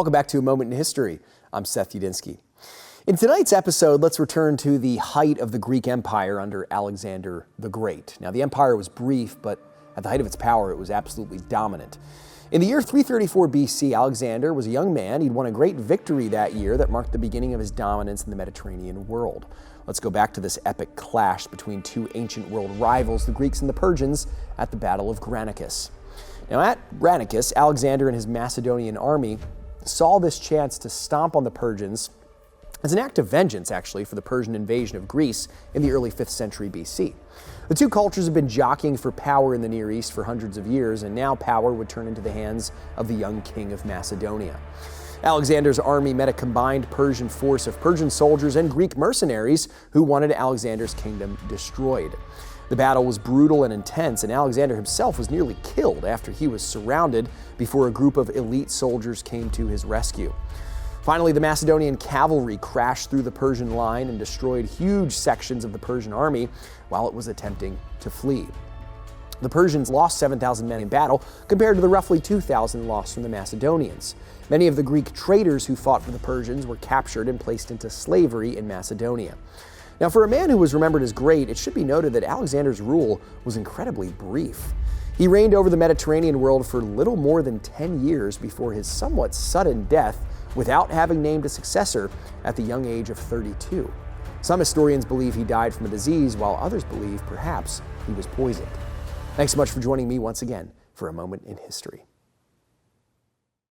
Welcome back to A Moment in History. I'm Seth Udinsky. In tonight's episode, let's return to the height of the Greek Empire under Alexander the Great. Now, the empire was brief, but at the height of its power, it was absolutely dominant. In the year 334 BC, Alexander was a young man. He'd won a great victory that year that marked the beginning of his dominance in the Mediterranean world. Let's go back to this epic clash between two ancient world rivals, the Greeks and the Persians, at the Battle of Granicus. Now, at Granicus, Alexander and his Macedonian army saw this chance to stomp on the Persians as an act of vengeance, actually, for the Persian invasion of Greece in the early 5th century BC. The two cultures have been jockeying for power in the Near East for hundreds of years, and now power would turn into the hands of the young king of Macedonia. Alexander's army met a combined Persian force of Persian soldiers and Greek mercenaries who wanted Alexander's kingdom destroyed. The battle was brutal and intense, and Alexander himself was nearly killed after he was surrounded before a group of elite soldiers came to his rescue. Finally, the Macedonian cavalry crashed through the Persian line and destroyed huge sections of the Persian army while it was attempting to flee. The Persians lost 7,000 men in battle compared to the roughly 2,000 lost from the Macedonians. Many of the Greek traders who fought for the Persians were captured and placed into slavery in Macedonia. Now, for a man who was remembered as great, it should be noted that Alexander's rule was incredibly brief. He reigned over the Mediterranean world for little more than 10 years before his somewhat sudden death without having named a successor at the young age of 32. Some historians believe he died from a disease, while others believe perhaps he was poisoned. Thanks so much for joining me once again for A Moment in History.